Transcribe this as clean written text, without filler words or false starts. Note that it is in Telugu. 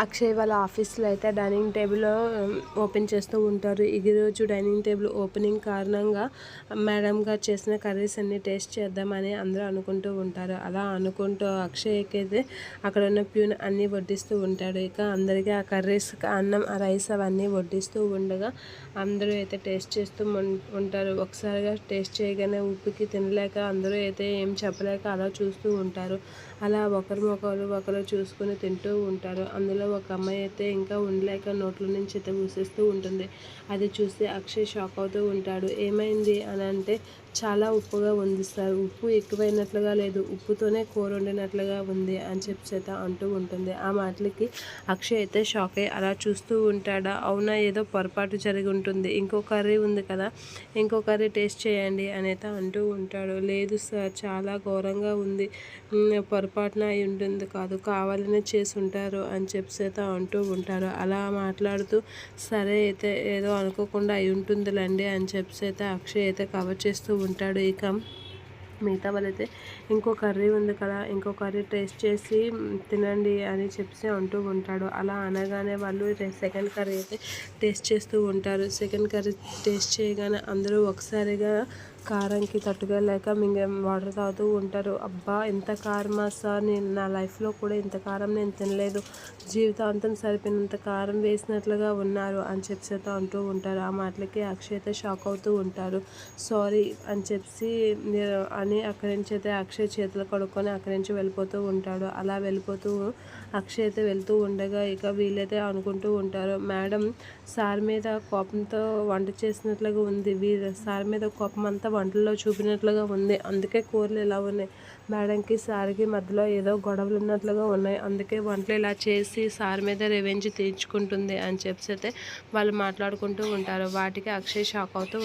అక్షయ్ వాళ్ళ ఆఫీస్లో అయితే డైనింగ్ టేబుల్ ఓపెన్ చేస్తూ ఉంటారు. ఈరోజు డైనింగ్ టేబుల్ ఓపెనింగ్ కారణంగా మేడం గారు చేసిన కర్రీస్ అన్ని టేస్ట్ చేద్దామని అందరూ అనుకుంటూ ఉంటారు. అలా అనుకుంటూ అక్షయ్కి అయితే అక్కడ ఉన్న ప్యూన్ అన్నీ వడ్డిస్తూ ఉంటాడు. ఇక అందరికీ ఆ కర్రీస్, అన్నం, ఆ రైస్ అవన్నీ వడ్డిస్తూ ఉండగా అందరూ అయితే టేస్ట్ చేస్తూ ఉంటారు. ఒకసారిగా టేస్ట్ చేయగానే ఉప్పుకి తినలేక అందరూ అయితే ఏం చెప్పలేక అలా చూస్తూ ఉంటారు. అలా ఒకరు చూసుకుని తింటూ ఉంటారు. అందులో ఒక అమ్మాయి అయితే ఇంకా ఉండలేక నోట్లో నుంచి అయితే ఊసేస్తూ ఉంటుంది. అది చూసి అక్షయ్ షాక్ అవుతూ ఉంటాడు. ఏమైంది అని అంటే, చాలా ఉప్పుగా ఉంది సార్, ఉప్పు ఎక్కువైనట్లుగా లేదు, ఉప్పుతోనే కూర వండినట్లుగా ఉంది అని చెప్పి అంటూ ఉంటుంది. ఆ మాటలకి అక్షయ్ అయితే షాక్ అయ్యి అలా చూస్తూ ఉంటాడా. అవునా, ఏదో పొరపాటు జరిగి ఉంటుంది, ఇంకో కర్రీ ఉంది కదా, ఇంకో కర్రీ టేస్ట్ చేయండి అని అయితే అంటూ ఉంటాడు. లేదు సార్, చాలా ఘోరంగా ఉంది, పొరపాటున అయి ఉంటుంది, కాదు కావాలనే చేసి ఉంటారు అని చెప్పి అంటూ ఉంటారు. అలా మాట్లాడుతూ సరే అయితే ఏదో అనుకోకుండా అయి ఉంటుందిలేండి అని చెప్పి అక్షయ్ అయితే కవర్ చేస్తూ ఉంటాడు. ఇక మిగతా వాళ్ళైతే ఇంకో కర్రీ ఉంది కదా, ఇంకో కర్రీ టేస్ట్ చేసి తినండి అని చెప్పి అంటూ ఉంటాడు. అలా అనగానే వాళ్ళు సెకండ్ కర్రీ అయితే టేస్ట్ చేస్తూ ఉంటారు. సెకండ్ కర్రీ టేస్ట్ చేయగానే అందరూ ఒకసారిగా కారంకి తట్టుకోలేక వాటర్ తాగుతూ ఉంటారు. అబ్బా, ఎంత కారమా సార్, నేను నా లైఫ్లో కూడా ఇంత కారం నేను తినలేదు, జీవితాంతం సరిపోయినంత కారం వేసినట్లుగా ఉన్నారు అని చెప్పి అంటూ ఉంటారు. ఆ మాటలకి అక్షయ్ అయితే షాక్ అవుతూ ఉంటారు. సారీ అని చెప్పి అని అక్కడి నుంచి అయితే అక్షయ్ చేతులు కడుక్కొని అక్కడి నుంచి వెళ్ళిపోతూ ఉంటాడు. అలా వెళ్ళిపోతూ అక్షయ్ అయితే వెళ్తూ ఉండగా ఇక వీళ్ళైతే అనుకుంటూ ఉంటారు, మేడం సార్ మీద కోపంతో వంట చేసినట్లుగా ఉంది, సార్ మీద కోపం అంతా వంటల్లో చూపినట్లుగా ఉంది, అందుకే కూరలు ఇలా ఉన్నాయి, మేడంకి సార్కి మధ్యలో ఏదో గొడవలు ఉన్నట్లుగా ఉన్నాయి, అందుకే వంటలు ఇలా చేసి సార్ మీద రివెంజ్ తీర్చుకుంటుంది అని చెప్పి అయితే వాళ్ళు మాట్లాడుకుంటూ ఉంటారు. వాటికి అక్షయ్ షాక్ అవుతూ